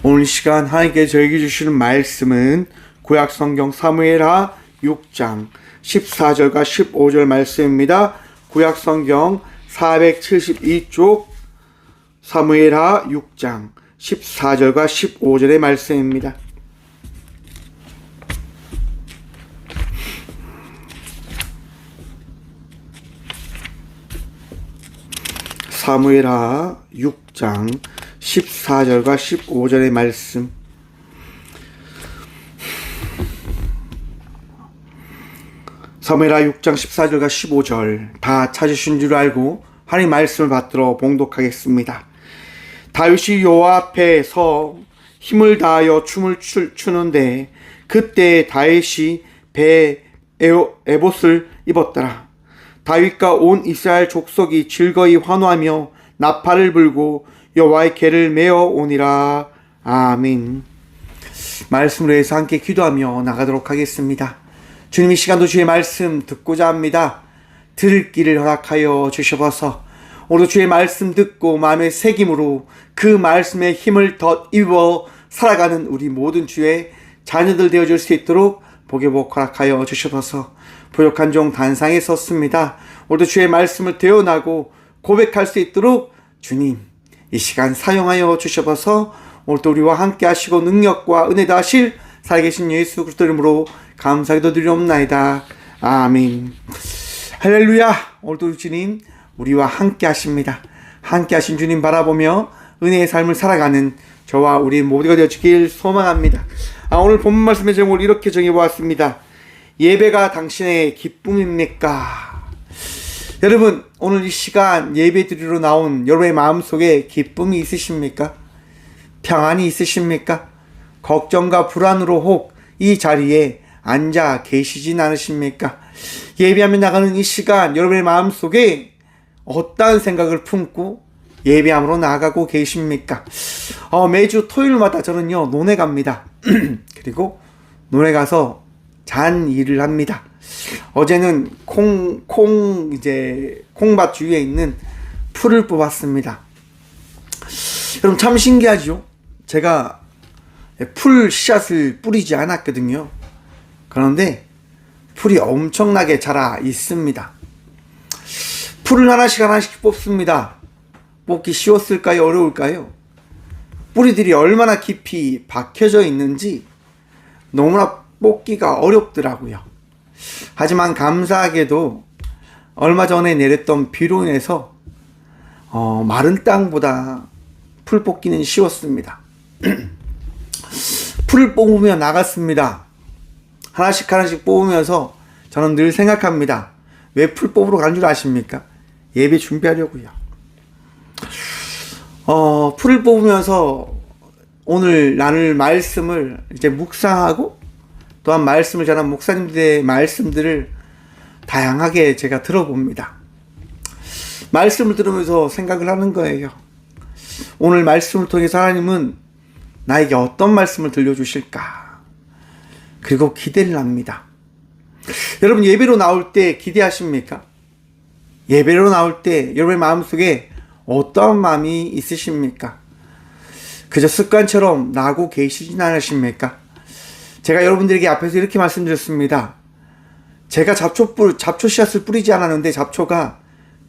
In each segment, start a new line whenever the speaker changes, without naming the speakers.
오늘 시간 하나님께 저에게 주시는 말씀은 구약성경 사무엘하 6장 14절과 15절 말씀입니다. 구약성경 472쪽 사무엘하 6장 14절과 15절의 말씀입니다. 사무엘하 6장 14절과 15절의 말씀. 사무엘하 6장 14절과 15절 다 찾으신 줄 알고 하나님 말씀을 받들어 봉독하겠습니다. 다윗이 여호와 앞에 서 힘을 다하여 춤을 추는데 그때 다윗이 배에 에봇을 입었더라. 다윗과 온 이스라엘 족속이 즐거이 환호하며 나팔을 불고 여호와의 궤를 메어 오니라. 아멘. 말씀으로 해서 함께 기도하며 나가도록 하겠습니다. 주님, 이 시간도 주의 말씀 듣고자 합니다. 들을 길을 허락하여 주셔서 오늘 주의 말씀 듣고 마음의 새김으로 그 말씀의 힘을 덧입어 살아가는 우리 모든 주의 자녀들 되어줄 수 있도록 복의 복 허락하여 주셔서 부족한 종 단상에 섰습니다. 오늘도 주의 말씀을 대언하고 고백할 수 있도록 주님 이 시간 사용하여 주셔서 오늘도 우리와 함께 하시고 능력과 은혜 다하실 살아계신 예수 그리스도 이름으로 감사기도 드리옵나이다. 아멘. 할렐루야. 오늘도 주님 우리와 함께 하십니다. 함께 하신 주님 바라보며 은혜의 삶을 살아가는 저와 우리 모두가 되어주길 소망합니다. 오늘 본문 말씀의 제목을 이렇게 정해보았습니다. 예배가 당신의 기쁨입니까? 여러분, 오늘 이 시간 예배 드리러 나온 여러분의 마음속에 기쁨이 있으십니까? 평안이 있으십니까? 걱정과 불안으로 혹 이 자리에 앉아 계시진 않으십니까? 예배하며 나가는 이 시간 여러분의 마음속에 어떠한 생각을 품고 예배함으로 나아가고 계십니까? 매주 토요일마다 저는요 논에 갑니다. 그리고 논에 가서 잔 일을 합니다. 어제는 콩밭 주위에 있는 풀을 뽑았습니다. 여러분 참 신기하죠? 제가 풀 씨앗을 뿌리지 않았거든요. 그런데 풀이 엄청나게 자라 있습니다. 풀을 하나씩 뽑습니다. 뽑기 쉬웠을까요? 어려울까요? 뿌리들이 얼마나 깊이 박혀져 있는지 너무나 뽑기가 어렵더라고요. 하지만 감사하게도 얼마 전에 내렸던 비로 인해서 마른 땅보다 풀 뽑기는 쉬웠습니다. 풀을 뽑으며 나갔습니다. 하나씩 뽑으면서 저는 늘 생각합니다. 왜 풀 뽑으러 간 줄 아십니까? 예배 준비하려고요. 풀을 뽑으면서 오늘 나눌 말씀을 이제 묵상하고 또한 말씀을 전한 목사님들의 말씀들을 다양하게 제가 들어봅니다. 말씀을 들으면서 생각을 하는 거예요. 오늘 말씀을 통해서 하나님은 나에게 어떤 말씀을 들려주실까? 그리고 기대를 합니다. 여러분 예배로 나올 때 기대하십니까? 예배로 나올 때 여러분의 마음속에 어떠한 마음이 있으십니까? 그저 습관처럼 나고 계시진 않으십니까? 제가 여러분들에게 앞에서 이렇게 말씀드렸습니다. 제가 잡초 씨앗을 뿌리지 않았는데 잡초가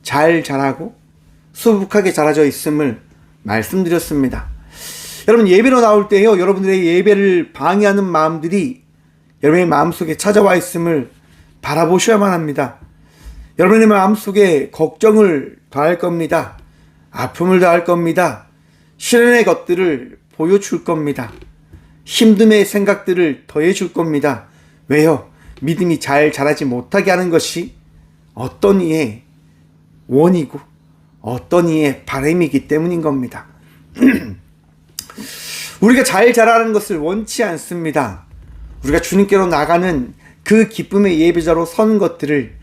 잘 자라고 수북하게 자라져 있음을 말씀드렸습니다. 여러분 예배로 나올 때요, 여러분들의 예배를 방해하는 마음들이 여러분의 마음속에 찾아와 있음을 바라보셔야만 합니다. 여러분의 마음속에 걱정을 더할 겁니다. 아픔을 더할 겁니다. 시련의 것들을 보여줄 겁니다. 힘듦의 생각들을 더해줄 겁니다. 왜요? 믿음이 잘 자라지 못하게 하는 것이 어떤 이의 원이고 어떤 이의 바람이기 때문인 겁니다. 우리가 잘 자라는 것을 원치 않습니다. 우리가 주님께로 나가는 그 기쁨의 예배자로 서는 것들을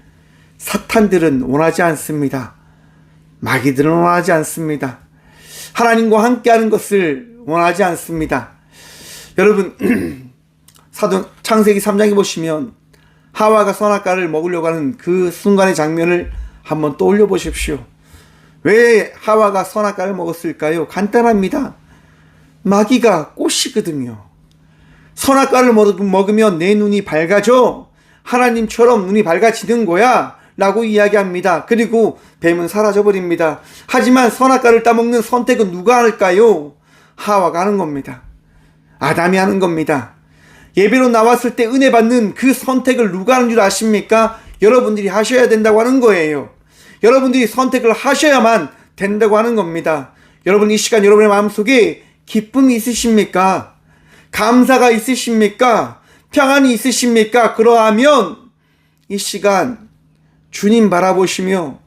사탄들은 원하지 않습니다. 마귀들은 원하지 않습니다. 하나님과 함께하는 것을 원하지 않습니다. 여러분 사도 창세기 3장에 보시면 하와가 선악과를 먹으려고 하는 그 순간의 장면을 한번 떠올려 보십시오. 왜 하와가 선악과를 먹었을까요? 간단합니다. 마귀가 꼬시거든요. 선악과를 먹으면 내 눈이 밝아져. 하나님처럼 눈이 밝아지는 거야 라고 이야기합니다. 그리고 뱀은 사라져버립니다. 하지만 선악과를 따먹는 선택은 누가 할까요? 하와가 하는 겁니다. 아담이 하는 겁니다. 예배로 나왔을 때 은혜 받는 그 선택을 누가 하는 줄 아십니까? 여러분들이 하셔야 된다고 하는 거예요. 여러분들이 선택을 하셔야만 된다고 하는 겁니다. 여러분, 이 시간 여러분의 마음속에 기쁨이 있으십니까? 감사가 있으십니까? 평안이 있으십니까? 그러하면 이 시간 주님 바라보시며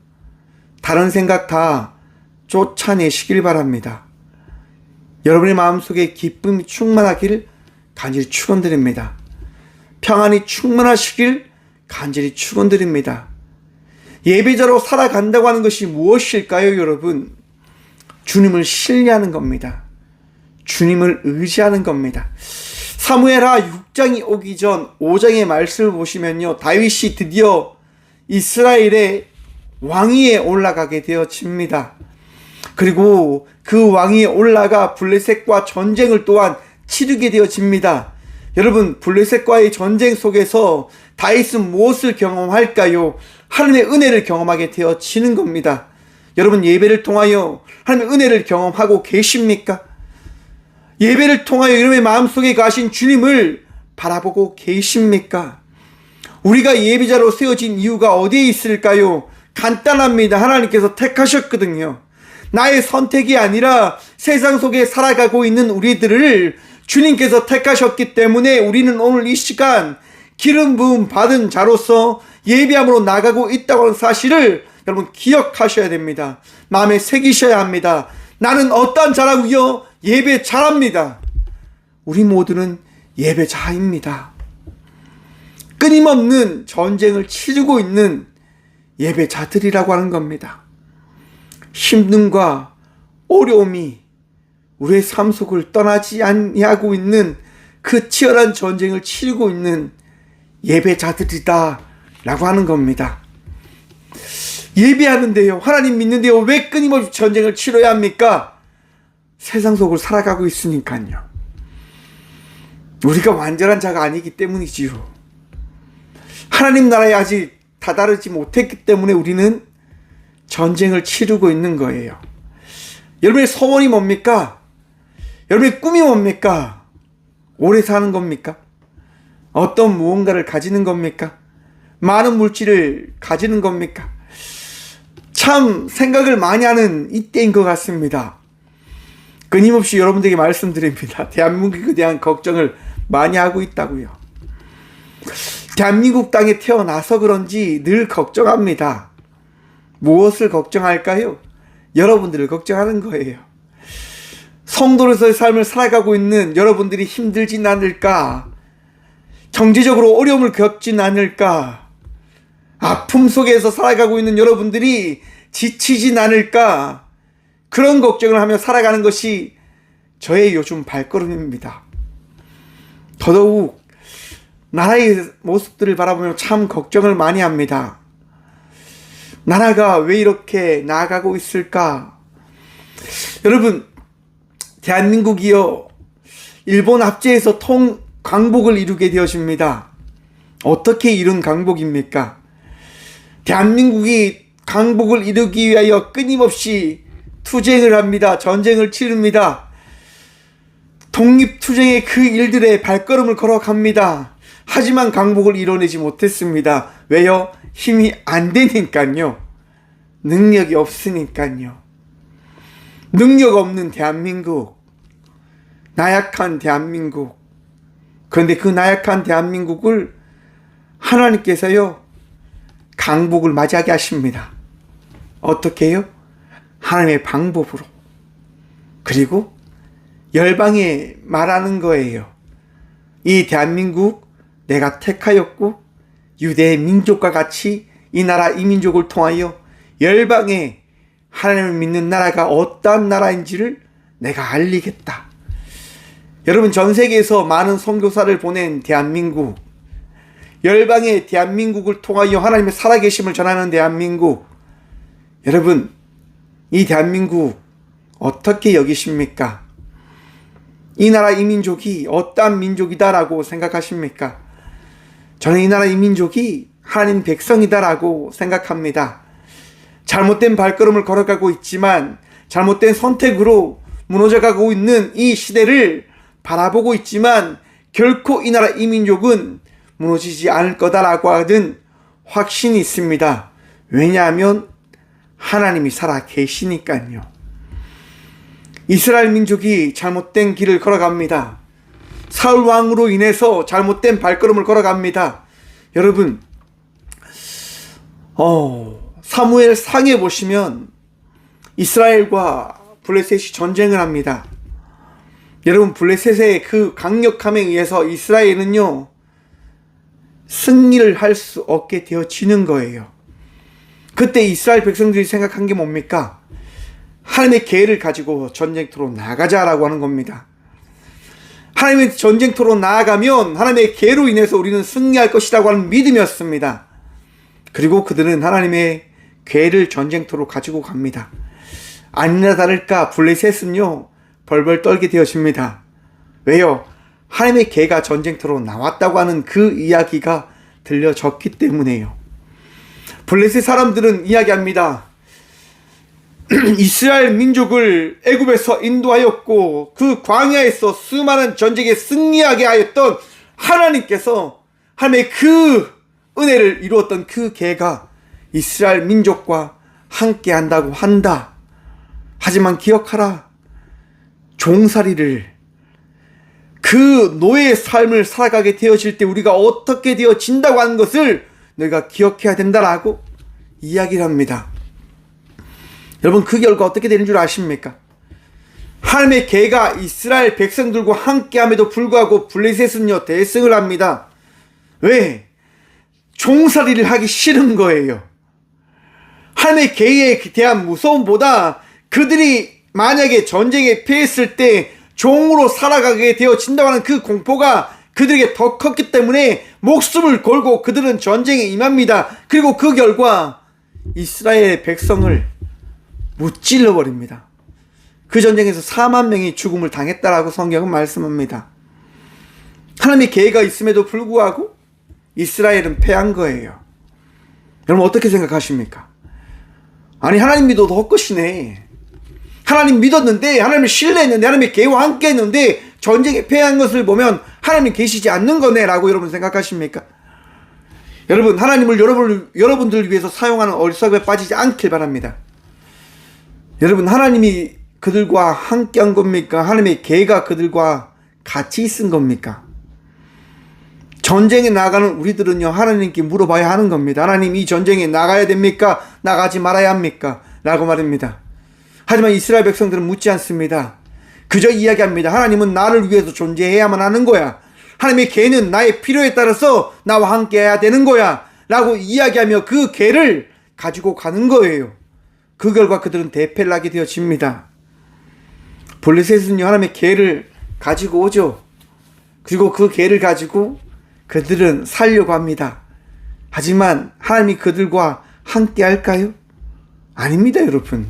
다른 생각 다 쫓아내시길 바랍니다. 여러분의 마음속에 기쁨이 충만하길 간절히 축원드립니다. 평안이 충만하시길 간절히 축원드립니다. 예배자로 살아간다고 하는 것이 무엇일까요, 여러분? 주님을 신뢰하는 겁니다. 주님을 의지하는 겁니다. 사무엘하 6장이 오기 전 5장의 말씀을 보시면요, 다윗이 드디어 이스라엘의 왕위에 올라가게 되어집니다. 그리고 그 왕위에 올라가 블레셋과 전쟁을 또한 치르게 되어집니다. 여러분, 블레셋과의 전쟁 속에서 다윗은 무엇을 경험할까요? 하나님의 은혜를 경험하게 되어지는 겁니다. 여러분, 예배를 통하여 하나님의 은혜를 경험하고 계십니까? 예배를 통하여 여러분의 마음속에 가신 주님을 바라보고 계십니까? 우리가 예배자로 세워진 이유가 어디에 있을까요? 간단합니다. 하나님께서 택하셨거든요. 나의 선택이 아니라 세상 속에 살아가고 있는 우리들을 주님께서 택하셨기 때문에 우리는 오늘 이 시간 기름 부음 받은 자로서 예배함으로 나가고 있다고 하는 사실을 여러분 기억하셔야 됩니다. 마음에 새기셔야 합니다. 나는 어떤 자라고요? 예배자랍니다. 우리 모두는 예배자입니다. 끊임없는 전쟁을 치르고 있는 예배자들이라고 하는 겁니다. 힘듦과 어려움이 우리의 삶 속을 떠나지 아니하고 있는 그 치열한 전쟁을 치르고 있는 예배자들이다 라고 하는 겁니다. 예배하는데요, 하나님 믿는데요, 왜 끊임없이 전쟁을 치러야 합니까? 세상 속을 살아가고 있으니까요. 우리가 완전한 자가 아니기 때문이지요. 하나님 나라에 아직 다다르지 못했기 때문에 우리는 전쟁을 치르고 있는 거예요. 여러분의 소원이 뭡니까? 여러분의 꿈이 뭡니까? 오래 사는 겁니까? 어떤 무언가를 가지는 겁니까? 많은 물질을 가지는 겁니까? 참 생각을 많이 하는 이때인 것 같습니다. 끊임없이 여러분들에게 말씀드립니다. 대한민국에 대한 걱정을 많이 하고 있다고요. 대한민국 땅에 태어나서 그런지 늘 걱정합니다. 무엇을 걱정할까요? 여러분들을 걱정하는 거예요. 성도로서의 삶을 살아가고 있는 여러분들이 힘들진 않을까? 경제적으로 어려움을 겪진 않을까? 아픔 속에서 살아가고 있는 여러분들이 지치진 않을까? 그런 걱정을 하며 살아가는 것이 저의 요즘 발걸음입니다. 더더욱 나라의 모습들을 바라보며 참 걱정을 많이 합니다. 나라가 왜 이렇게 나아가고 있을까? 여러분, 대한민국이요, 일본 압제에서 강복을 이루게 되어집니다. 어떻게 이룬 강복입니까? 대한민국이 강복을 이루기 위하여 끊임없이 투쟁을 합니다. 전쟁을 치릅니다. 독립투쟁의 그 일들에 발걸음을 걸어갑니다. 하지만 강복을 이뤄내지 못했습니다. 왜요? 힘이 안 되니까요. 능력이 없으니까요. 능력 없는 대한민국, 나약한 대한민국. 그런데 그 나약한 대한민국을 하나님께서요, 강복을 맞이하게 하십니다. 어떻게 해요? 하나님의 방법으로. 그리고 열방에 말하는 거예요. 이 대한민국 내가 택하였고 유대의 민족과 같이 이 나라 이 민족을 통하여 열방에 하나님을 믿는 나라가 어떠한 나라인지를 내가 알리겠다. 여러분, 전 세계에서 많은 선교사를 보낸 대한민국, 열방의 대한민국을 통하여 하나님의 살아계심을 전하는 대한민국, 여러분, 이 대한민국 어떻게 여기십니까? 이 나라 이 민족이 어떠한 민족이다라고 생각하십니까? 저는 이 나라 이 민족이 하나님 백성이다라고 생각합니다. 잘못된 발걸음을 걸어가고 있지만 잘못된 선택으로 무너져가고 있는 이 시대를 바라보고 있지만 결코 이 나라 이 민족은 무너지지 않을 거다라고 하는 확신이 있습니다. 왜냐하면 하나님이 살아 계시니까요. 이스라엘 민족이 잘못된 길을 걸어갑니다. 사울 왕으로 인해서 잘못된 발걸음을 걸어갑니다. 여러분, 사무엘 상에 보시면 이스라엘과 블레셋이 전쟁을 합니다. 여러분, 블레셋의 그 강력함에 의해서 이스라엘은요, 승리를 할 수 없게 되어지는 거예요. 그때 이스라엘 백성들이 생각한 게 뭡니까? 하나님의 계획을 가지고 전쟁터로 나가자라고 하는 겁니다. 하나님의 전쟁터로 나아가면 하나님의 계획로 인해서 우리는 승리할 것이라고 하는 믿음이었습니다. 그리고 그들은 하나님의 계획을 전쟁터로 가지고 갑니다. 아니나 다를까 블레셋은요, 벌벌 떨게 되어집니다. 왜요? 하나님의 계가 전쟁터로 나왔다고 하는 그 이야기가 들려졌기 때문에요. 블레셋 사람들은 이야기합니다. 이스라엘 민족을 애굽에서 인도하였고 그 광야에서 수많은 전쟁에 승리하게 하였던 하나님께서 하나님의 그 은혜를 이루었던 그 계가 이스라엘 민족과 함께 한다고 한다. 하지만 기억하라. 종살이를, 그 노예의 삶을 살아가게 되어질 때 우리가 어떻게 되어진다고 하는 것을 너희가 기억해야 된다라고 이야기를 합니다. 여러분, 그 결과 어떻게 되는 줄 아십니까? 하나님의 계가 이스라엘 백성들과 함께함에도 불구하고 블레셋은요, 대승을 합니다. 왜? 종살이를 하기 싫은 거예요. 하나님의 계에 대한 무서움보다 그들이 만약에 전쟁에 패했을 때 종으로 살아가게 되어진다고 하는 그 공포가 그들에게 더 컸기 때문에 목숨을 걸고 그들은 전쟁에 임합니다. 그리고 그 결과 이스라엘 백성을 무찔러 버립니다. 그 전쟁에서 4만 명이 죽음을 당했다라고 성경은 말씀합니다. 하나님의 계획가 있음에도 불구하고 이스라엘은 패한 거예요. 여러분, 어떻게 생각하십니까? 아니, 하나님 믿어도 헛것이네. 하나님 믿었는데, 하나님을 신뢰했는데, 하나님의 계획과 함께 했는데 전쟁에 패한 것을 보면 하나님 계시지 않는 거네 라고 여러분 생각하십니까? 여러분, 하나님을 여러분들을 위해서 사용하는 어리석음에 빠지지 않길 바랍니다. 여러분, 하나님이 그들과 함께 한 겁니까? 하나님의 계획가 그들과 같이 있은 겁니까? 전쟁에 나가는 우리들은요, 하나님께 물어봐야 하는 겁니다. 하나님, 이 전쟁에 나가야 됩니까? 나가지 말아야 합니까? 라고 말합니다. 하지만 이스라엘 백성들은 묻지 않습니다. 그저 이야기합니다. 하나님은 나를 위해서 존재해야만 하는 거야. 하나님의 계는 나의 필요에 따라서 나와 함께 해야 되는 거야. 라고 이야기하며 그 계를 가지고 가는 거예요. 그 결과 그들은 대패를 하게 되어집니다. 블레셋은요, 하나님의 계를 가지고 오죠. 그리고 그 계를 가지고 그들은 살려고 합니다. 하지만 하나님이 그들과 함께 할까요? 아닙니다, 여러분.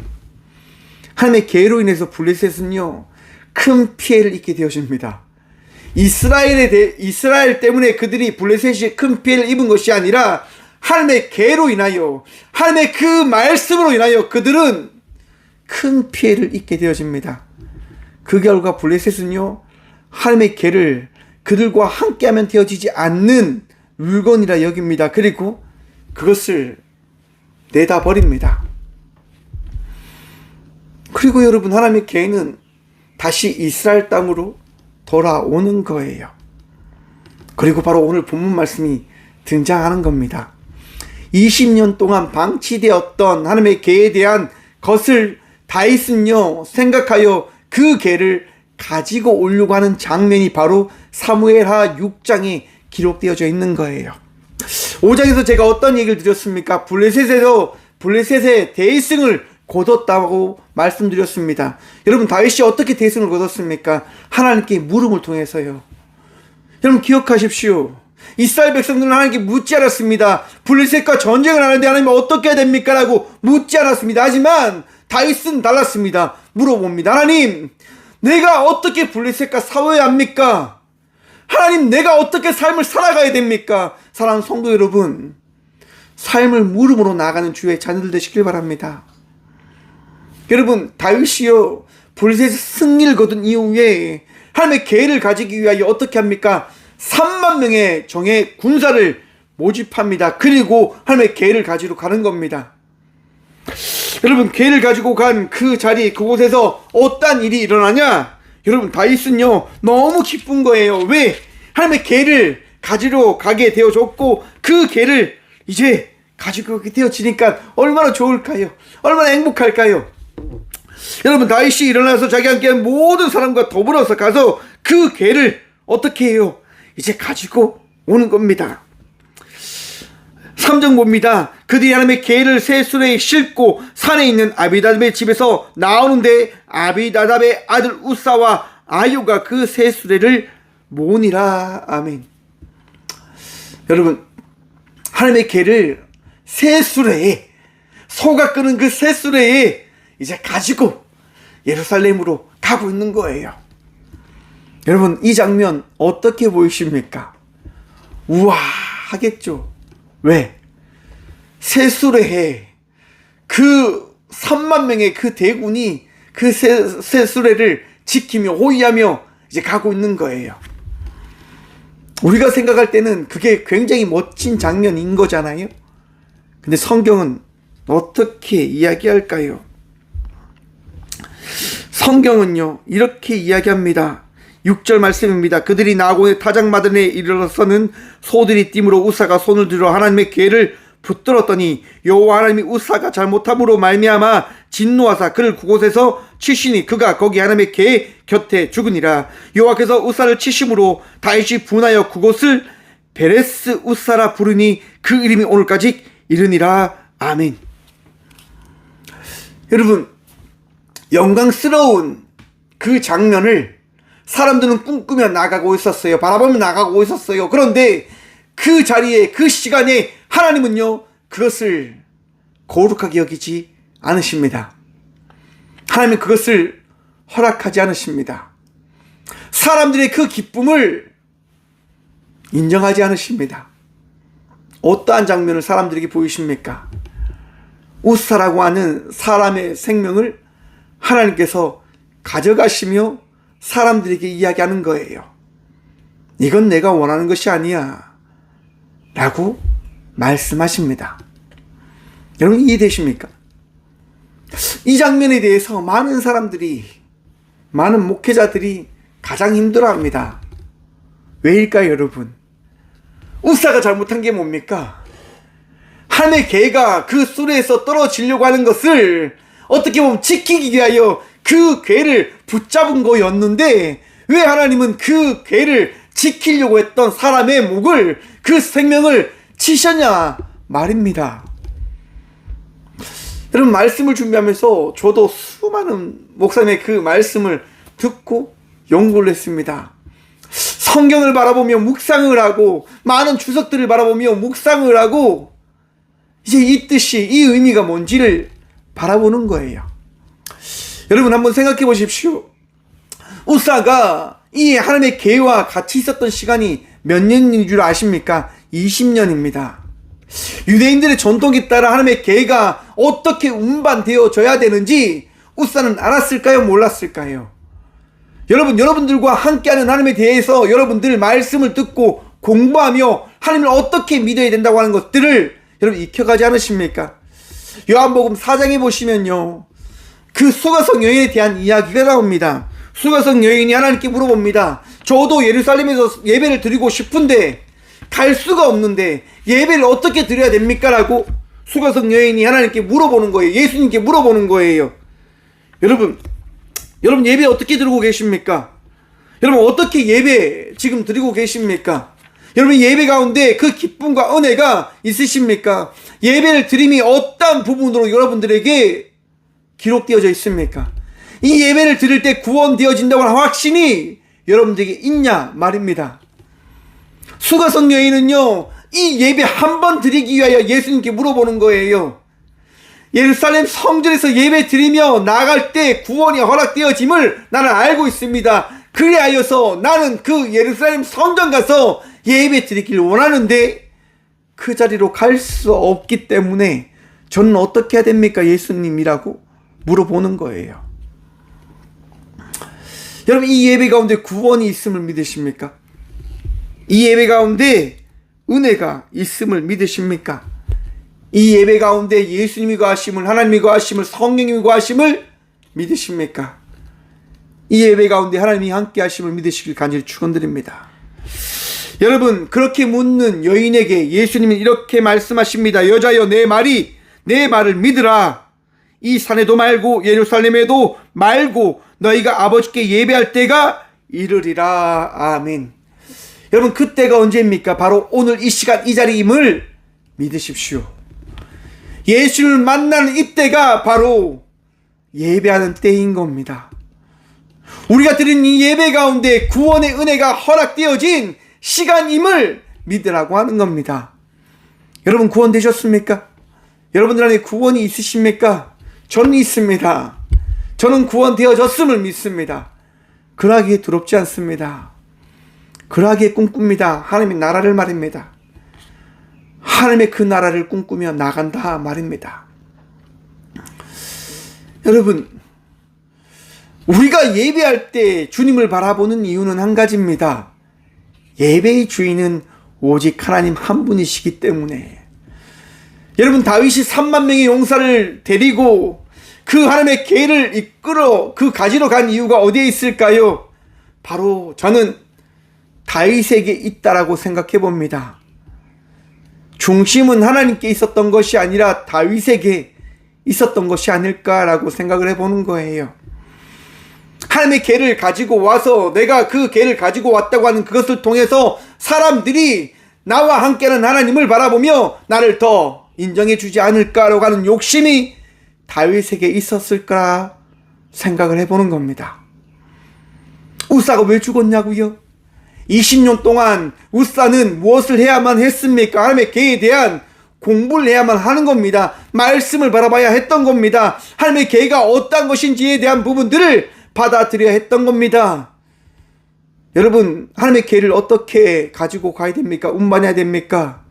하나님의 계로 인해서 블레셋은요, 큰 피해를 입게 되어집니다. 이스라엘 때문에 그들이 블레셋이 큰 피해를 입은 것이 아니라 하나님의 계로 인하여, 하나님의 그 말씀으로 인하여 그들은 큰 피해를 입게 되어집니다. 그 결과 블레셋은요, 하나님의 계를 그들과 함께하면 되어지지 않는 물건이라 여깁니다. 그리고 그것을 내다버립니다. 그리고 여러분, 하나님의 계는 다시 이스라엘 땅으로 돌아오는 거예요. 그리고 바로 오늘 본문 말씀이 등장하는 겁니다. 20년 동안 방치되었던 하나님의 계에 대한 것을 다윗은요, 생각하여 그 계를 가지고 오려고 하는 장면이 바로 사무엘하 6장에 기록되어져 있는 거예요. 5장에서 제가 어떤 얘기를 드렸습니까? 블레셋의 대승을 거뒀다고 말씀드렸습니다. 여러분, 다윗이 어떻게 대승을 거뒀습니까? 하나님께 물음을 통해서요. 여러분, 기억하십시오. 이스라엘 백성들은 하나님께 묻지 않았습니다. 블레셋과 전쟁을 하는데 하나님 어떻게 해야 됩니까? 라고 묻지 않았습니다. 하지만 다윗은 달랐습니다. 물어봅니다. 하나님, 내가 어떻게 블레셋과 싸워야 합니까? 하나님, 내가 어떻게 삶을 살아가야 됩니까? 사랑하는 성도 여러분, 삶을 물음으로 나아가는 주의 자녀들 되시길 바랍니다. 여러분, 다윗이요, 블레셋 승리를 거둔 이후에 하나님의 계획을 가지기 위하여 어떻게 합니까? 3만 명의 정예 군사를 모집합니다. 그리고 하나님의 계획을 가지러 가는 겁니다. 여러분, 계획을 가지고 간 그 자리, 그곳에서 어떠한 일이 일어나냐? 여러분, 다윗은요 너무 기쁜 거예요. 왜? 하나님의 계획을 가지러 가게 되어졌고, 그 계획을 이제 가지고 가게 되어지니까 얼마나 좋을까요? 얼마나 행복할까요? 여러분, 다윗이 일어나서 자기와 함께한 모든 사람과 더불어서 가서 그 계획을 어떻게 해요? 이제 가지고 오는 겁니다. 3장 봅니다. 그들이 하나님의 계획을 새 수레에 싣고 산에 있는 아비나답의 집에서 나오는데 아비나답의 아들 우사와 아요가 그 새 수레를 모으니라. 아멘. 여러분, 하나님의 계획을 새 수레에, 소가 끄는 그 새 수레에 이제 가지고 예루살렘으로 가고 있는 거예요. 여러분, 이 장면 어떻게 보이십니까? 우와 하겠죠. 왜? 새 수레에 그 3만 명의 그 대군이 그 새 수레를 지키며 호위하며 이제 가고 있는 거예요. 우리가 생각할 때는 그게 굉장히 멋진 장면인 거잖아요. 근데 성경은 어떻게 이야기할까요? 성경은요 이렇게 이야기합니다. 6절 말씀입니다. 그들이 나고의 타작마든에 이르러서는 소들이 띠므로 우사가 손을 들어 하나님의 계획을 붙들었더니 여호와 하나님이 우사가 잘못함으로 말미암아 진노하사 그를 그곳에서 치시니 그가 거기 하나님의 계획 곁에 죽으니라. 여호와께서 우사를 치심으로 다윗이 분하여 그곳을 베레스 우사라 부르니 그 이름이 오늘까지 이르니라. 아멘. 여러분, 영광스러운 그 장면을 사람들은 꿈꾸며 나가고 있었어요. 바라보며 나가고 있었어요. 그런데 그 자리에, 그 시간에 하나님은요 그것을 거룩하게 여기지 않으십니다. 하나님은 그것을 허락하지 않으십니다. 사람들의 그 기쁨을 인정하지 않으십니다. 어떠한 장면을 사람들에게 보이십니까? 우사라고 하는 사람의 생명을 하나님께서 가져가시며 사람들에게 이야기하는 거예요. 이건 내가 원하는 것이 아니야 라고 말씀하십니다. 여러분, 이해되십니까? 이 장면에 대해서 많은 사람들이, 많은 목회자들이 가장 힘들어합니다. 왜일까요, 여러분? 우사가 잘못한 게 뭡니까? 하나님의 계가 그 수레에서 떨어지려고 하는 것을 어떻게 보면 지키기 위하여 그 궤를 붙잡은 거였는데, 왜 하나님은 그 궤를 지키려고 했던 사람의 목을, 그 생명을 치셨냐 말입니다. 여러분, 말씀을 준비하면서 저도 수많은 목사님의 그 말씀을 듣고 연구를 했습니다. 성경을 바라보며 묵상을 하고, 많은 주석들을 바라보며 묵상을 하고, 이제 이 뜻이, 이 의미가 뭔지를 바라보는 거예요. 여러분, 한번 생각해 보십시오. 우사가 이 하나님의 계와 같이 있었던 시간이 몇 년인 줄 아십니까? 20년입니다. 유대인들의 전통에 따라 하나님의 계가 어떻게 운반되어져야 되는지 우사는 알았을까요? 몰랐을까요? 여러분들과 함께하는 하나님에 대해서 여러분들 말씀을 듣고 공부하며 하나님을 어떻게 믿어야 된다고 하는 것들을 여러분 익혀가지 않으십니까? 요한복음 4장에 보시면요, 그 수가성 여인에 대한 이야기가 나옵니다. 수가성 여인이 하나님께 물어봅니다. 저도 예루살렘에서 예배를 드리고 싶은데 갈 수가 없는데 예배를 어떻게 드려야 됩니까? 라고 수가성 여인이 하나님께 물어보는 거예요. 예수님께 물어보는 거예요. 여러분 예배 어떻게 드리고 계십니까? 여러분, 어떻게 예배 지금 드리고 계십니까? 여러분, 예배 가운데 그 기쁨과 은혜가 있으십니까? 예배를 드림이 어떤 부분으로 여러분들에게 기록되어져 있습니까? 이 예배를 드릴 때 구원되어진다고 하는 확신이 여러분들에게 있냐 말입니다. 수가성 여인은요, 이 예배 한 번 드리기 위하여 예수님께 물어보는 거예요. 예루살렘 성전에서 예배 드리며 나아갈 때 구원이 허락되어짐을 나는 알고 있습니다. 그리하여서 나는 그 예루살렘 성전 가서 예배 드리길 원하는데 그 자리로 갈 수 없기 때문에 저는 어떻게 해야 됩니까? 예수님이라고 물어보는 거예요. 여러분, 이 예배 가운데 구원이 있음을 믿으십니까? 이 예배 가운데 은혜가 있음을 믿으십니까? 이 예배 가운데 예수님이 거하심을, 하나님이 거하심을, 성령님이 거하심을 믿으십니까? 이 예배 가운데 하나님이 함께 하심을 믿으시길 간절히 축원드립니다. 여러분, 그렇게 묻는 여인에게 예수님은 이렇게 말씀하십니다. 여자여, 내 말을 믿으라. 이 산에도 말고 예루살렘에도 말고 너희가 아버지께 예배할 때가 이르리라. 아멘. 여러분, 그때가 언제입니까? 바로 오늘 이 시간 이 자리임을 믿으십시오. 예수를 만나는 이때가 바로 예배하는 때인 겁니다. 우리가 드린 이 예배 가운데 구원의 은혜가 허락되어진 시간임을 믿으라고 하는 겁니다. 여러분, 구원되셨습니까? 여러분들 안에 구원이 있으십니까? 저는 있습니다. 저는 구원되어졌음을 믿습니다. 그러하기에 두렵지 않습니다. 그러하기에 꿈꿉니다. 하나님의 나라를 말입니다. 하나님의 그 나라를 꿈꾸며 나간다 말입니다. 여러분, 우리가 예배할 때 주님을 바라보는 이유는 한 가지입니다. 예배의 주인은 오직 하나님 한 분이시기 때문에. 여러분, 다윗이 3만 명의 용사를 데리고 그 하나님의 계를 이끌어 그 가지러 간 이유가 어디에 있을까요? 바로 저는 다윗에게 있다라고 생각해 봅니다. 중심은 하나님께 있었던 것이 아니라 다윗에게 있었던 것이 아닐까라고 생각을 해보는 거예요. 하나님의 계를 가지고 와서 내가 그 계를 가지고 왔다고 하는 그것을 통해서 사람들이 나와 함께하는 하나님을 바라보며 나를 더 인정해 주지 않을까라고 하는 욕심이 다윗에게 있었을까 생각을 해보는 겁니다. 우사가 왜 죽었냐고요? 20년 동안 우사는 무엇을 해야만 했습니까? 하나님의 계에 대한 공부를 해야만 하는 겁니다. 말씀을 바라봐야 했던 겁니다. 하나님의 계가 어떤 것인지에 대한 부분들을 받아들여야 했던 겁니다. 여러분, 하나님의 계를 어떻게 가지고 가야 됩니까? 운반해야 됩니까?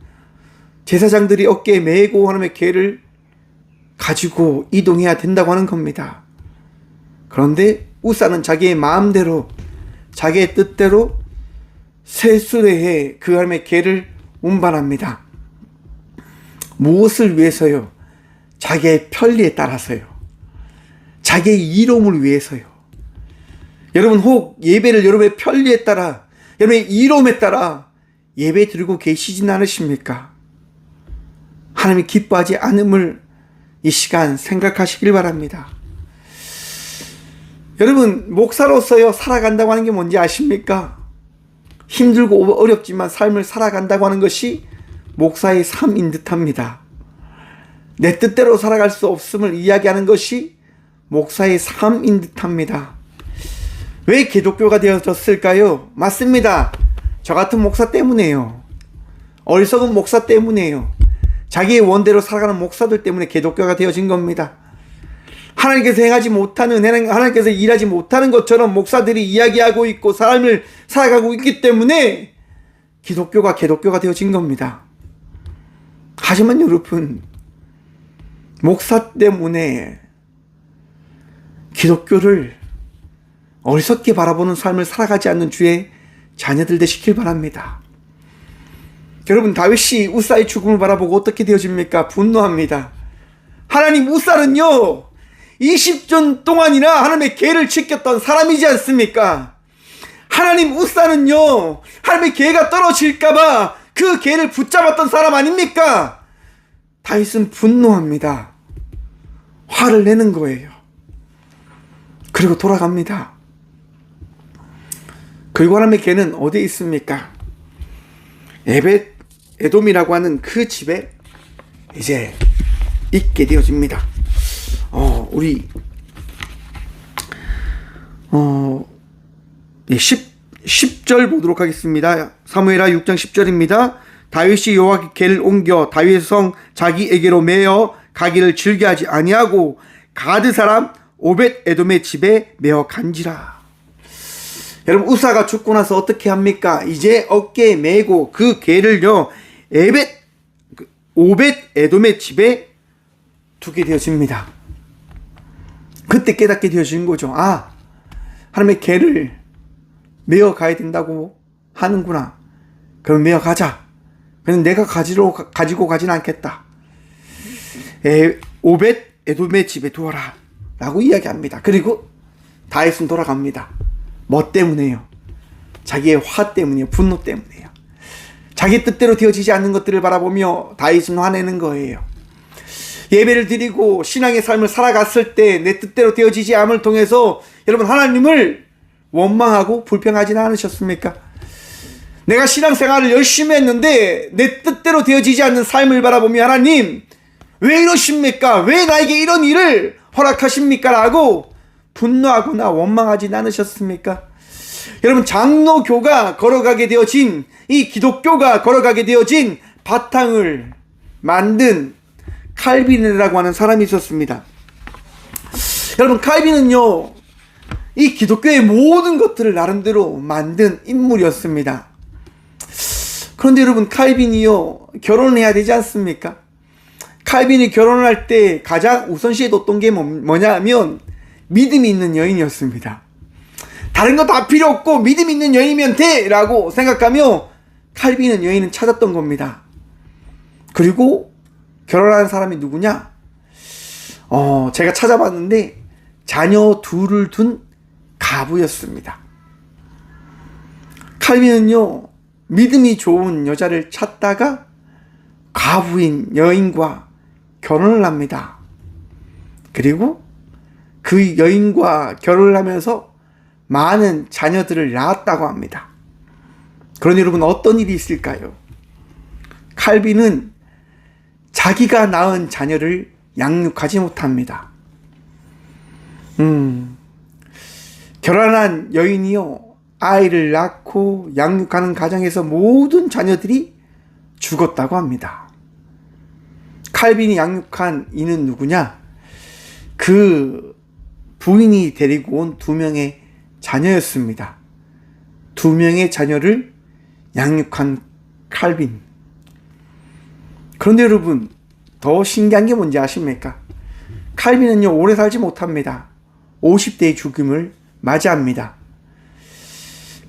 제사장들이 어깨에 메고 하나님의 계를 가지고 이동해야 된다고 하는 겁니다. 그런데 우사는 자기의 마음대로, 자기의 뜻대로 세수레에 그 하나님의 계를 운반합니다. 무엇을 위해서요? 자기의 편리에 따라서요. 자기의 이로움을 위해서요. 여러분, 혹 예배를 여러분의 편리에 따라, 여러분의 이로움에 따라 예배 드리고 계시진 않으십니까? 하나님이 기뻐하지 않음을 이 시간 생각하시길 바랍니다. 여러분, 목사로서요 살아간다고 하는 게 뭔지 아십니까? 힘들고 어렵지만 삶을 살아간다고 하는 것이 목사의 삶인 듯합니다. 내 뜻대로 살아갈 수 없음을 이야기하는 것이 목사의 삶인 듯합니다. 왜 기독교가 되어졌을까요? 맞습니다. 저 같은 목사 때문에요. 어리석은 목사 때문에요. 자기의 원대로 살아가는 목사들 때문에 기독교가 되어진 겁니다. 하나님께서 행하지 못하는, 하나님께서 일하지 못하는 것처럼 목사들이 이야기하고 있고 삶을 살아가고 있기 때문에 기독교가 되어진 겁니다. 하지만 여러분, 목사 때문에 기독교를 어리석게 바라보는 삶을 살아가지 않는 주의 자녀들 되시길 바랍니다. 여러분, 다윗이 우사의 죽음을 바라보고 어떻게 되어집니까? 분노합니다. 하나님, 우사는요 20년 동안이나 하나님의 계를 지켰던 사람이지 않습니까? 하나님, 우사는요 하나님의 계가 떨어질까봐 그 계를 붙잡았던 사람 아닙니까? 다윗은 분노합니다. 화를 내는 거예요. 그리고 돌아갑니다. 그리고 하나님의 계는 어디에 있습니까? 에돔이라고 하는 그 집에 이제 있게 되어집니다. 우리 10절 보도록 하겠습니다. 사무엘하 6장 10절입니다. 다윗이 여호와께 계를 옮겨 다윗의 성 자기에게로 메어 가기를 즐겨하지 아니하고 가드 사람 오벳 에돔의 집에 메어 간지라. 여러분, 우사가 죽고 나서 어떻게 합니까? 이제 어깨에 메고 그 개를요 오벳 에돔의 집에 두게 되어집니다. 그때 깨닫게 되어진 거죠. 아, 하나님의 개를 메어 가야 된다고 하는구나. 그럼 메어 가자. 그래서 내가 가지고 가지는 않겠다. 오벳 에돔의 집에 두어라 라고 이야기합니다. 그리고 다윗은 돌아갑니다. 뭐 때문에요? 자기의 화 때문이에요. 분노 때문이에요. 자기 뜻대로 되어지지 않는 것들을 바라보며 다윗은 화내는 거예요. 예배를 드리고 신앙의 삶을 살아갔을 때 내 뜻대로 되어지지 않음을 통해서 여러분, 하나님을 원망하고 불평하지는 않으셨습니까? 내가 신앙생활을 열심히 했는데 내 뜻대로 되어지지 않는 삶을 바라보며 하나님 왜 이러십니까? 왜 나에게 이런 일을 허락하십니까? 라고 분노하거나 원망하지는 않으셨습니까? 여러분, 장로교가 걸어가게 되어진, 이 기독교가 걸어가게 되어진 바탕을 만든 칼빈이라고 하는 사람이 있었습니다. 여러분, 칼빈은요 이 기독교의 모든 것들을 나름대로 만든 인물이었습니다. 그런데 여러분, 칼빈이요 결혼을 해야 되지 않습니까? 칼빈이 결혼을 할 때 가장 우선시해 뒀던 게 뭐냐면 믿음이 있는 여인이었습니다. 다른 거 다 필요 없고 믿음 있는 여인이면 돼 라고 생각하며 칼빈은 여인을 찾았던 겁니다. 그리고 결혼한 사람이 누구냐? 제가 찾아봤는데 자녀 둘을 둔 가부였습니다. 칼빈은요 믿음이 좋은 여자를 찾다가 과부인 여인과 결혼을 합니다. 그리고 그 여인과 결혼을 하면서 많은 자녀들을 낳았다고 합니다. 그런데 여러분, 어떤 일이 있을까요? 칼빈은 자기가 낳은 자녀를 양육하지 못합니다. 결혼한 여인이요 아이를 낳고 양육하는 가정에서 모든 자녀들이 죽었다고 합니다. 칼빈이 양육한 이는 누구냐? 그 부인이 데리고 온 2명의 자녀였습니다. 2명의 자녀를 양육한 칼빈. 그런데 여러분, 더 신기한 게 뭔지 아십니까? 칼빈은요 오래 살지 못합니다. 50대의 죽음을 맞이합니다.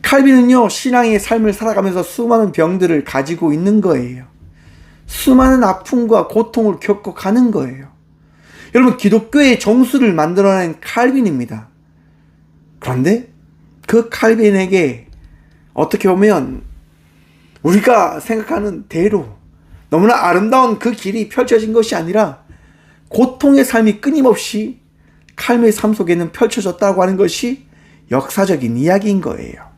칼빈은요 신앙의 삶을 살아가면서 수많은 병들을 가지고 있는 거예요. 수많은 아픔과 고통을 겪어가는 거예요. 여러분, 기독교의 정수를 만들어낸 칼빈입니다. 그런데 그 칼빈에게 어떻게 보면 우리가 생각하는 대로 너무나 아름다운 그 길이 펼쳐진 것이 아니라 고통의 삶이 끊임없이 칼빈의 삶 속에는 펼쳐졌다고 하는 것이 역사적인 이야기인 거예요.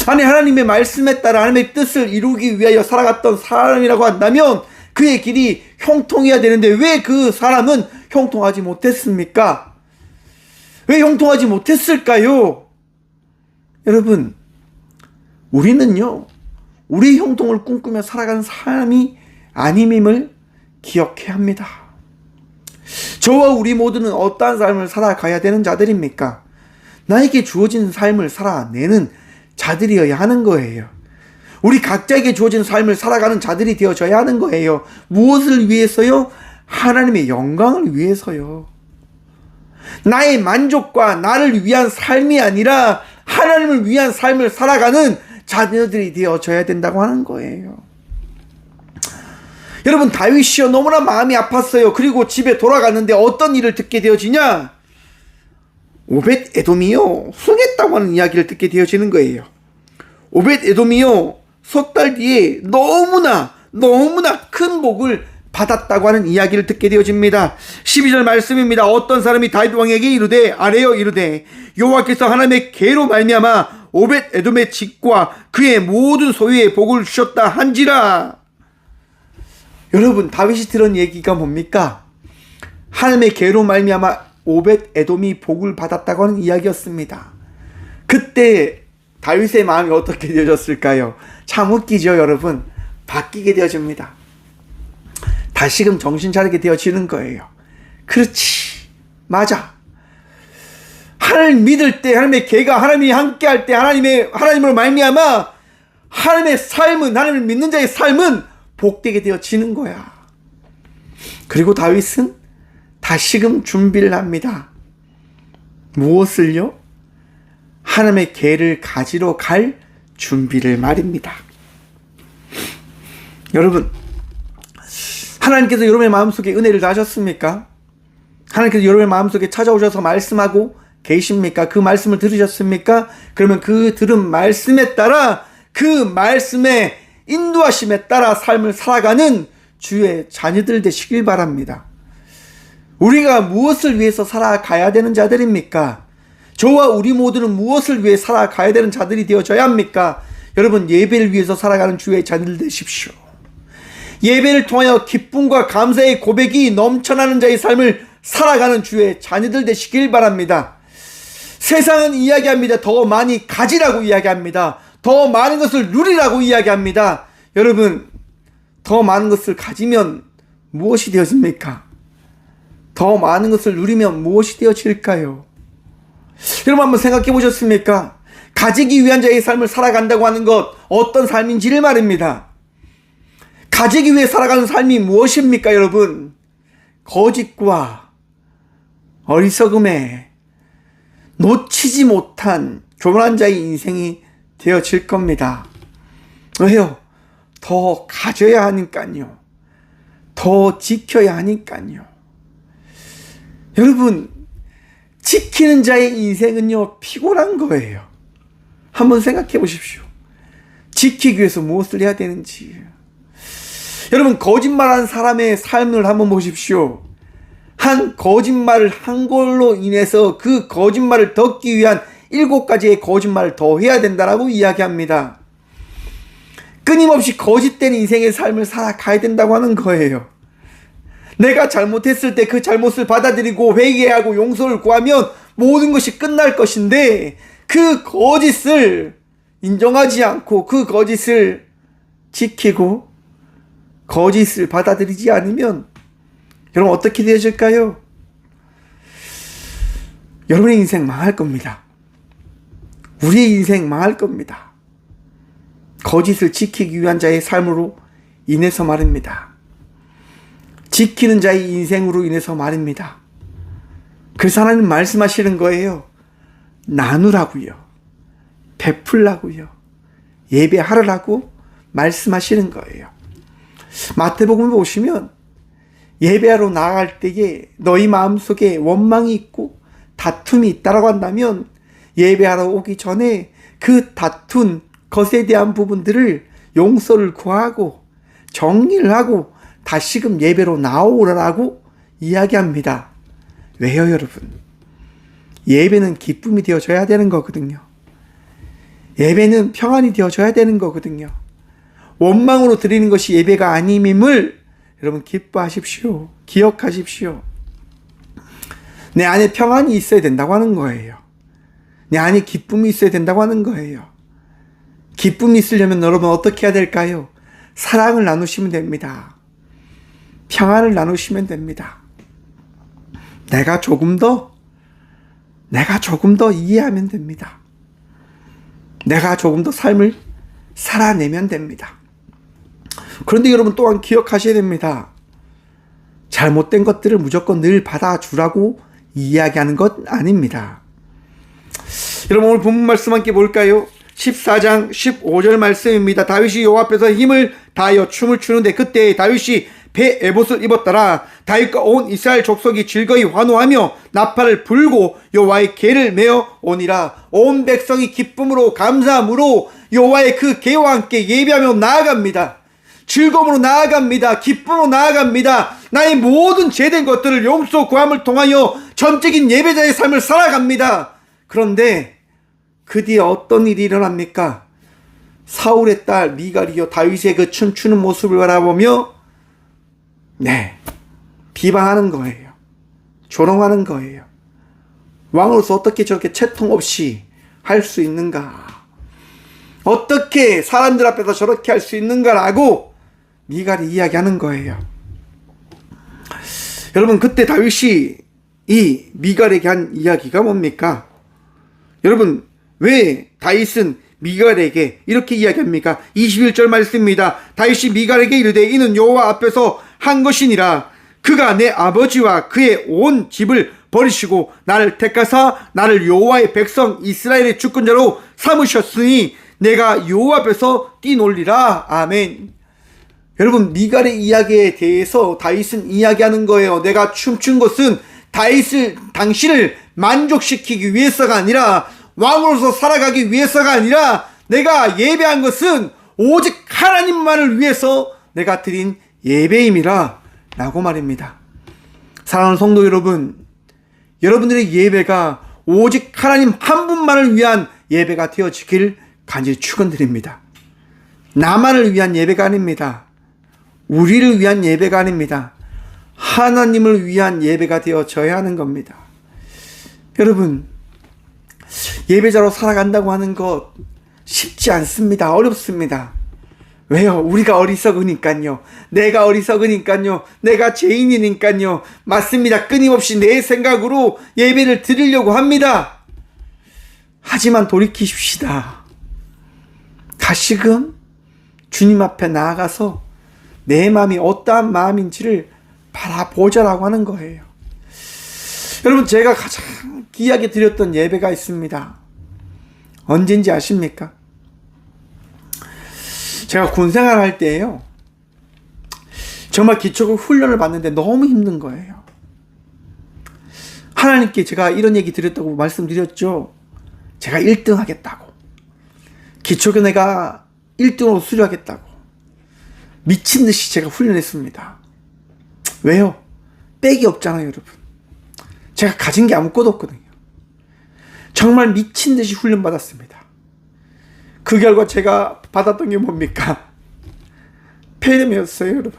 아니, 하나님의 말씀에 따라 하나님의 뜻을 이루기 위하여 살아갔던 사람이라고 한다면 그의 길이 형통해야 되는데 왜 그 사람은 형통하지 못했습니까? 왜 형통하지 못했을까요? 여러분, 우리는요 우리의 형통을 꿈꾸며 살아가는 사람이 아님임을 기억해야 합니다. 저와 우리 모두는 어떠한 삶을 살아가야 되는 자들입니까? 나에게 주어진 삶을 살아내는 자들이어야 하는 거예요. 우리 각자에게 주어진 삶을 살아가는 자들이 되어져야 하는 거예요. 무엇을 위해서요? 하나님의 영광을 위해서요. 나의 만족과 나를 위한 삶이 아니라 하나님을 위한 삶을 살아가는 자녀들이 되어져야 된다고 하는 거예요. 여러분, 다윗이요 너무나 마음이 아팠어요. 그리고 집에 돌아갔는데 어떤 일을 듣게 되어지냐? 오벳 에돔이요 흥했다고 하는 이야기를 듣게 되어지는 거예요. 오벳 에돔이요 석 달 뒤에 너무나 큰 복을 받았다고 하는 이야기를 듣게 되어집니다. 12절 말씀입니다. 어떤 사람이 다윗 왕에게 이르되 아뢰어 이르되 여호와께서 하나님의 계로 말미암아 오벳 에돔의 집과 그의 모든 소유에 복을 주셨다 한지라. 여러분, 다윗이 들은 얘기가 뭡니까? 하나님의 계로 말미암아 오벳 에돔이 복을 받았다고 하는 이야기였습니다. 그때 다윗의 마음이 어떻게 되어졌을까요? 참 웃기죠, 여러분. 바뀌게 되어집니다. 다시금 정신 차리게 되어지는 거예요. 그렇지, 맞아. 하나님 믿을 때, 하나님의 계가 하나님이 함께할 때, 하나님으로 말미암아 하나님의 삶은, 하나님을 믿는 자의 삶은 복되게 되어지는 거야. 그리고 다윗은 다시금 준비를 합니다. 무엇을요? 하나님의 계를 가지러 갈 준비를 말입니다. 여러분, 하나님께서 여러분의 마음속에 은혜를 다하셨습니까? 하나님께서 여러분의 마음속에 찾아오셔서 말씀하고 계십니까? 그 말씀을 들으셨습니까? 그러면 그 들은 말씀에 따라, 그 말씀의 인도하심에 따라 삶을 살아가는 주의 자녀들 되시길 바랍니다. 우리가 무엇을 위해서 살아가야 되는 자들입니까? 저와 우리 모두는 무엇을 위해 살아가야 되는 자들이 되어져야 합니까? 여러분, 예배를 위해서 살아가는 주의 자녀들 되십시오. 예배를 통하여 기쁨과 감사의 고백이 넘쳐나는 자의 삶을 살아가는 주의 자녀들 되시길 바랍니다. 세상은 이야기합니다. 더 많이 가지라고 이야기합니다. 더 많은 것을 누리라고 이야기합니다. 여러분, 더 많은 것을 가지면 무엇이 되어집니까? 더 많은 것을 누리면 무엇이 되어질까요? 여러분, 한번 생각해 보셨습니까? 가지기 위한 자의 삶을 살아간다고 하는 것, 어떤 삶인지를 말입니다. 가지기 위해 살아가는 삶이 무엇입니까, 여러분? 거짓과 어리석음에 놓치지 못한 교만한 자의 인생이 되어질 겁니다. 왜요? 더 가져야 하니까요. 더 지켜야 하니까요. 여러분, 지키는 자의 인생은요, 피곤한 거예요. 한번 생각해 보십시오. 지키기 위해서 무엇을 해야 되는지. 여러분, 거짓말하는 사람의 삶을 한번 보십시오. 한 거짓말을 한 걸로 인해서 그 거짓말을 덮기 위한 7가지의 거짓말을 더 해야 된다라고 이야기합니다. 끊임없이 거짓된 인생의 삶을 살아가야 된다고 하는 거예요. 내가 잘못했을 때 그 잘못을 받아들이고 회개하고 용서를 구하면 모든 것이 끝날 것인데, 그 거짓을 인정하지 않고 그 거짓을 지키고 거짓을 받아들이지 않으면 여러분 어떻게 되어질까요? 여러분의 인생 망할 겁니다. 우리의 인생 망할 겁니다. 거짓을 지키기 위한 자의 삶으로 인해서 말입니다. 지키는 자의 인생으로 인해서 말입니다. 그래서 하나님 말씀하시는 거예요. 나누라고요. 베풀라고요. 예배하라고 말씀하시는 거예요. 마태복음 보시면 예배하러 나아갈 때에 너희 마음속에 원망이 있고 다툼이 있다라고 한다면 예배하러 오기 전에 그 다툰 것에 대한 부분들을 용서를 구하고 정리를 하고 다시금 예배로 나오라고 이야기합니다. 왜요, 여러분? 예배는 기쁨이 되어져야 되는 거거든요. 예배는 평안이 되어져야 되는 거거든요. 원망으로 드리는 것이 예배가 아님임을 여러분 기뻐하십시오. 기억하십시오. 내 안에 평안이 있어야 된다고 하는 거예요. 내 안에 기쁨이 있어야 된다고 하는 거예요. 기쁨이 있으려면 여러분 어떻게 해야 될까요? 사랑을 나누시면 됩니다. 평안을 나누시면 됩니다. 내가 조금 더 이해하면 됩니다. 내가 조금 더 삶을 살아내면 됩니다. 그런데 여러분 또한 기억하셔야 됩니다. 잘못된 것들을 무조건 늘 받아주라고 이야기하는 것 아닙니다. 여러분, 오늘 본문 말씀 함께 볼까요? 14장 15절 말씀입니다. 다윗이 여호와 앞에서 힘을 다하여 춤을 추는데 그때 다윗이 배 에봇을 입었더라. 다윗과 온 이스라엘 족속이 즐거이 환호하며 나팔을 불고 여호와의 궤를 메어 오니라. 온 백성이 기쁨으로 감사함으로 여호와의 그 궤와 함께 예배하며 나아갑니다. 즐거움으로 나아갑니다. 기쁨으로 나아갑니다. 나의 모든 죄된 것들을 용서 구함을 통하여 전적인 예배자의 삶을 살아갑니다. 그런데 그 뒤에 어떤 일이 일어납니까? 사울의 딸 미갈이요 다윗의 그 춤추는 모습을 바라보며 비방하는 거예요. 조롱하는 거예요. 왕으로서 어떻게 저렇게 채통 없이 할 수 있는가? 어떻게 사람들 앞에서 저렇게 할 수 있는가라고 미갈이 이야기하는 거예요. 여러분, 그때 다윗이 이 미갈에게 한 이야기가 뭡니까? 여러분, 왜 다윗은 미갈에게 이렇게 이야기합니까? 21절 말씀입니다. 다윗이 미갈에게 이르되 이는 여호와 앞에서 한 것이니라. 그가 내 아버지와 그의 온 집을 버리시고 나를 택하사 나를 여호와의 백성 이스라엘의 주권자로 삼으셨으니 내가 여호와 앞에서 뛰놀리라. 아멘. 여러분, 미갈의 이야기에 대해서 다윗은 이야기하는 거예요. 내가 춤춘 것은 당신을 만족시키기 위해서가 아니라, 왕으로서 살아가기 위해서가 아니라, 내가 예배한 것은 오직 하나님만을 위해서 내가 드린 예배임이라 라고 말입니다. 사랑하는 성도 여러분, 여러분들의 예배가 오직 하나님 한 분만을 위한 예배가 되어지길 간절히 축원드립니다. 나만을 위한 예배가 아닙니다. 우리를 위한 예배가 아닙니다. 하나님을 위한 예배가 되어져야 하는 겁니다. 여러분, 예배자로 살아간다고 하는 것 쉽지 않습니다. 어렵습니다. 왜요? 우리가 어리석으니까요. 내가 어리석으니까요. 내가 죄인이니까요. 맞습니다. 끊임없이 내 생각으로 예배를 드리려고 합니다. 하지만 돌이키십시다. 다시금 주님 앞에 나아가서 내 마음이 어떠한 마음인지를 바라보자라고 하는 거예요. 여러분, 제가 가장 귀하게 드렸던 예배가 있습니다. 언젠지 아십니까? 제가 군생활 할 때예요. 정말 기초국 훈련을 받는데 너무 힘든 거예요. 하나님께 제가 이런 얘기 드렸다고 말씀드렸죠. 제가 1등 하겠다고. 기초교 내가 1등으로 수료하겠다고. 미친 듯이 제가 훈련했습니다. 왜요? 빽이 없잖아요, 여러분. 제가 가진 게 아무것도 없거든요. 정말 미친 듯이 훈련받았습니다. 그 결과 제가 받았던 게 뭡니까? 폐렴이었어요, 여러분.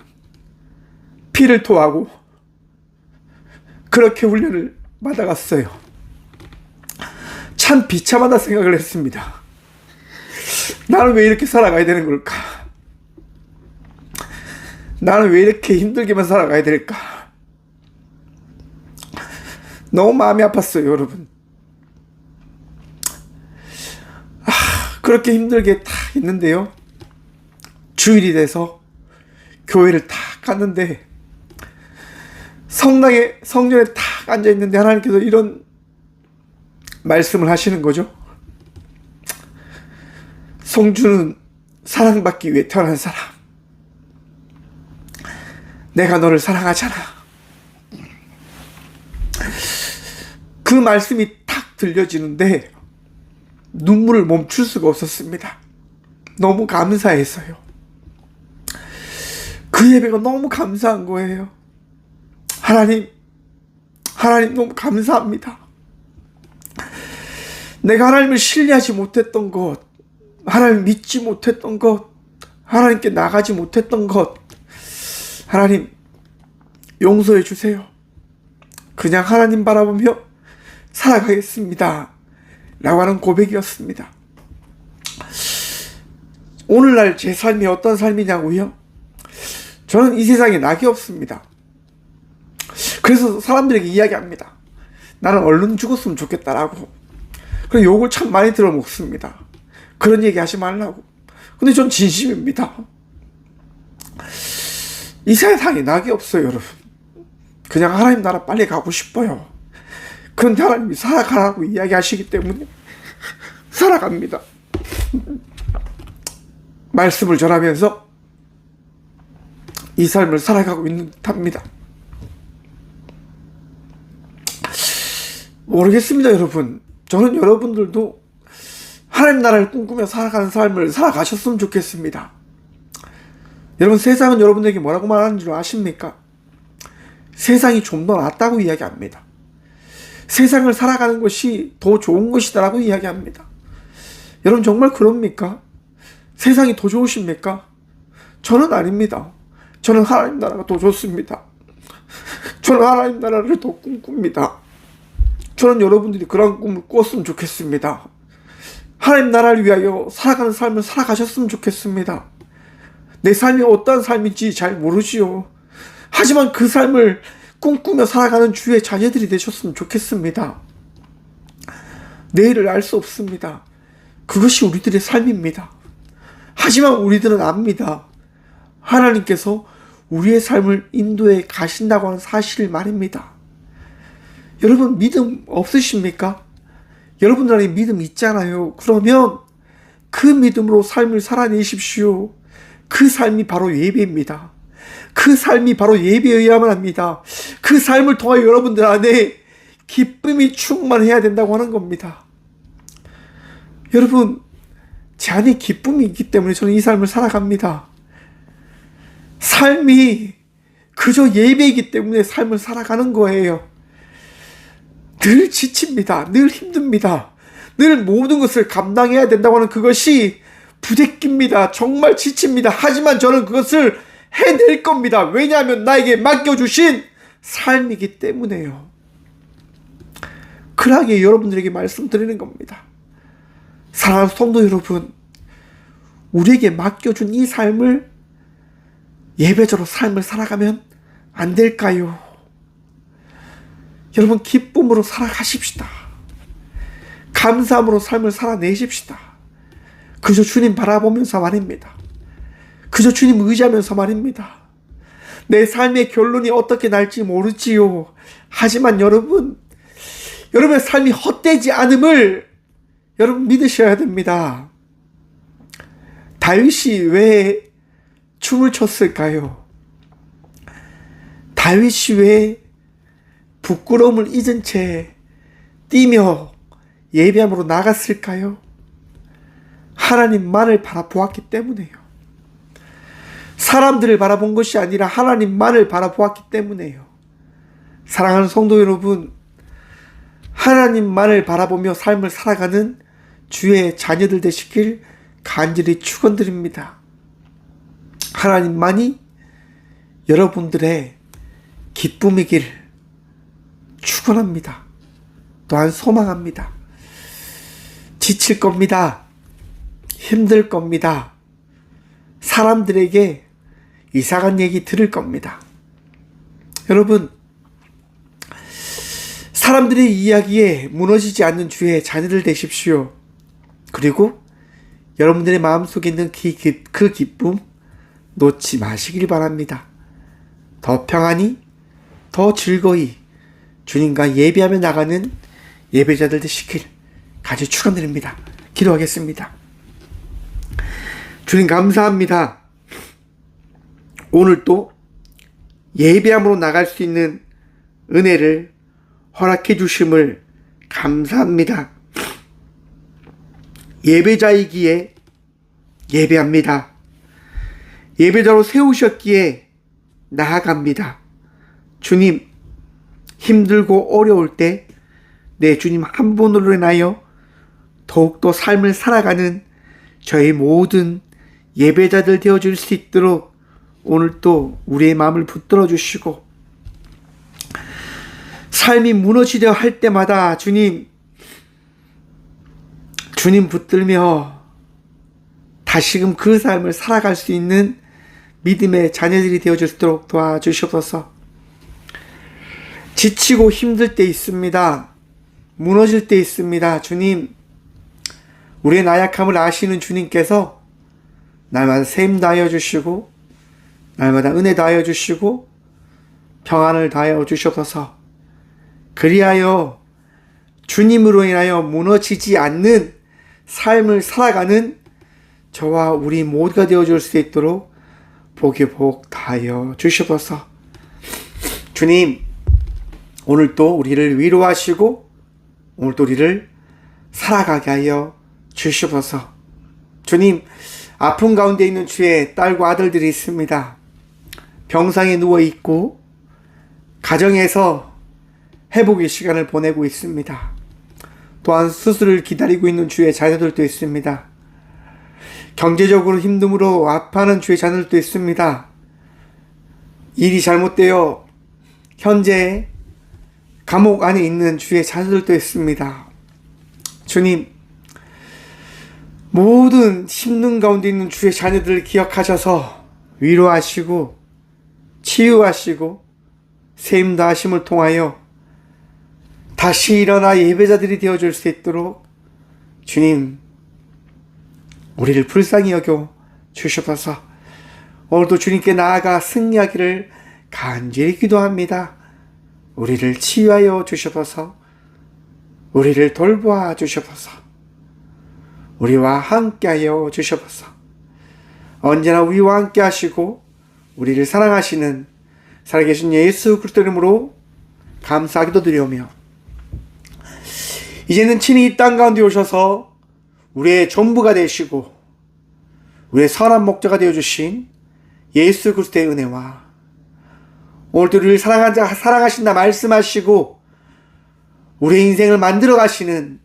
피를 토하고 그렇게 훈련을 받아갔어요. 참 비참하다 생각을 했습니다. 나는 왜 이렇게 살아가야 되는 걸까? 나는 왜 이렇게 힘들게만 살아가야 될까? 너무 마음이 아팠어요, 여러분. 그렇게 힘들게 다 있는데요. 주일이 돼서 교회를 딱 갔는데 성전에 딱 앉아있는데 하나님께서 이런 말씀을 하시는 거죠. 성주는 사랑받기 위해 태어난 사람. 내가 너를 사랑하잖아. 그 말씀이 탁 들려지는데 눈물을 멈출 수가 없었습니다. 너무 감사해서요. 그 예배가 너무 감사한 거예요. 하나님 너무 감사합니다. 내가 하나님을 신뢰하지 못했던 것, 하나님 믿지 못했던 것, 하나님께 나가지 못했던 것, 하나님 용서해 주세요. 그냥 하나님 바라보며 살아가겠습니다 라고 하는 고백이었습니다. 오늘날 제 삶이 어떤 삶이냐고요? 저는 이 세상에 낙이 없습니다. 그래서 사람들에게 이야기합니다. 나는 얼른 죽었으면 좋겠다라고. 그래서 욕을 참 많이 들어먹습니다. 그런 얘기 하지 말라고. 근데 전 진심입니다. 이 세상에 낙이 없어요, 여러분. 그냥 하나님 나라 빨리 가고 싶어요. 그런데 하나님이 살아가라고 이야기하시기 때문에 살아갑니다. 말씀을 전하면서 이 삶을 살아가고 있는 듯합니다. 모르겠습니다, 여러분. 저는 여러분들도 하나님 나라를 꿈꾸며 살아가는 삶을 살아가셨으면 좋겠습니다. 여러분, 세상은 여러분에게 뭐라고 말하는 줄 아십니까? 세상이 좀 더 낫다고 이야기합니다. 세상을 살아가는 것이 더 좋은 것이다라고 이야기합니다. 여러분, 정말 그럽니까? 세상이 더 좋으십니까? 저는 아닙니다. 저는 하나님 나라가 더 좋습니다. 저는 하나님 나라를 더 꿈꿉니다. 저는 여러분들이 그런 꿈을 꾸었으면 좋겠습니다. 하나님 나라를 위하여 살아가는 삶을 살아가셨으면 좋겠습니다. 내 삶이 어떤 삶인지 잘 모르지요. 하지만 그 삶을 꿈꾸며 살아가는 주의 자녀들이 되셨으면 좋겠습니다. 내일을 알 수 없습니다. 그것이 우리들의 삶입니다. 하지만 우리들은 압니다. 하나님께서 우리의 삶을 인도해 가신다고 하는 사실을 말입니다. 여러분 믿음 없으십니까? 여러분들 안에 믿음 있잖아요. 그러면 그 믿음으로 삶을 살아내십시오. 그 삶이 바로 예배입니다. 그 삶이 바로 예배여야만 합니다. 그 삶을 통하여 여러분들 안에 기쁨이 충만해야 된다고 하는 겁니다. 여러분, 제 안에 기쁨이 있기 때문에 저는 이 삶을 살아갑니다. 삶이 그저 예배이기 때문에 삶을 살아가는 거예요. 늘 지칩니다. 늘 힘듭니다. 늘 모든 것을 감당해야 된다고 하는 그것이 부대끼입니다. 정말 지칩니다. 하지만 저는 그것을 해낼 겁니다. 왜냐하면 나에게 맡겨주신 삶이기 때문에요. 그러하게 여러분들에게 말씀드리는 겁니다. 사랑하는 성도 여러분, 우리에게 맡겨준 이 삶을 예배자로 삶을 살아가면 안 될까요? 여러분, 기쁨으로 살아가십시다. 감사함으로 삶을 살아내십시다. 그저 주님 바라보면서 말입니다. 그저 주님 의지하면서 말입니다. 내 삶의 결론이 어떻게 날지 모르지요. 하지만 여러분의 삶이 헛되지 않음을 여러분 믿으셔야 됩니다. 다윗이 왜 춤을 췄을까요? 다윗이 왜 부끄러움을 잊은 채 뛰며 예배함으로 나갔을까요? 하나님만을 바라보았기 때문에요. 사람들을 바라본 것이 아니라 하나님만을 바라보았기 때문에요. 사랑하는 성도 여러분, 하나님만을 바라보며 삶을 살아가는 주의 자녀들 되시길 간절히 축원드립니다. 하나님만이 여러분들의 기쁨이길 축원합니다. 또한 소망합니다. 지칠 겁니다. 힘들 겁니다. 사람들에게 이상한 얘기 들을 겁니다. 여러분, 사람들의 이야기에 무너지지 않는 주의 자녀들 되십시오. 그리고 여러분들의 마음속에 있는 그 기쁨 놓지 마시길 바랍니다. 더 평안히, 더 즐거이 주님과 예배하며 나가는 예배자들 되시길 간절히 축원드립니다. 기도하겠습니다. 주님 감사합니다. 오늘 또 예배함으로 나갈 수 있는 은혜를 허락해 주심을 감사합니다. 예배자이기에 예배합니다. 예배자로 세우셨기에 나아갑니다. 주님, 힘들고 어려울 때 내 주님 한 분으로 인하여 더욱더 삶을 살아가는 저희 모든 예배자들 되어줄 수 있도록 오늘 또 우리의 마음을 붙들어 주시고, 삶이 무너지려 할 때마다 주님 붙들며 다시금 그 삶을 살아갈 수 있는 믿음의 자녀들이 되어줄 수 있도록 도와주시옵소서. 지치고 힘들 때 있습니다. 무너질 때 있습니다. 주님, 우리의 나약함을 아시는 주님께서 날마다 셈 다하여 주시고 날마다 은혜 다하여 주시고 평안을 다하여 주시옵소서. 그리하여 주님으로 인하여 무너지지 않는 삶을 살아가는 저와 우리 모두가 되어줄 수 있도록 복에 복 다하여 주시옵소서. 주님, 오늘 또 우리를 위로하시고 오늘 또 우리를 살아가게 하여 주시옵소서. 주님, 아픔 가운데 있는 주의 딸과 아들들이 있습니다. 병상에 누워있고 가정에서 회복의 시간을 보내고 있습니다. 또한 수술을 기다리고 있는 주의 자녀들도 있습니다. 경제적으로 힘듦으로 아파하는 주의 자녀들도 있습니다. 일이 잘못되어 현재 감옥 안에 있는 주의 자녀들도 있습니다. 주님, 모든 힘든 가운데 있는 주의 자녀들을 기억하셔서 위로하시고 치유하시고 세임 다하심을 통하여 다시 일어나 예배자들이 되어줄 수 있도록 주님 우리를 불쌍히 여겨 주셔서 오늘도 주님께 나아가 승리하기를 간절히 기도합니다. 우리를 치유하여 주셔서 우리를 돌보아 주셔서 우리와 함께하여 주셔서 언제나 우리와 함께 하시고 우리를 사랑하시는 살아계신 예수 그리스도 이름으로 감사 기도드리오며 이제는 친히 이 땅 가운데 오셔서 우리의 전부가 되시고 우리의 선한 목자가 되어주신 예수 그리스도의 은혜와 오늘도 우리를 사랑하신다 말씀하시고 우리의 인생을 만들어 가시는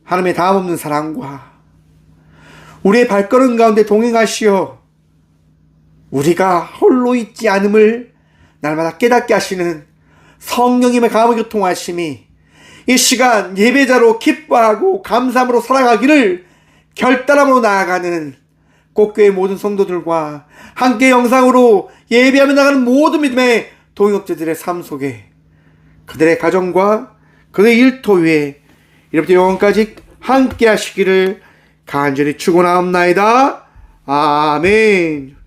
하나님의 다함없는 사랑과 우리의 발걸음 가운데 동행하시어 우리가 홀로 있지 않음을 날마다 깨닫게 하시는 성령님의 강함의 교통하심이 이 시간 예배자로 기뻐하고 감사함으로 살아가기를 결단함으로 나아가는 꽃교회 모든 성도들과 함께 영상으로 예배하며 나가는 모든 믿음의 동역자들의 삶 속에 그들의 가정과 그들의 일터 위에 이렇게 영원까지 함께 하시기를 간절히 축원하옵나이다. 아멘.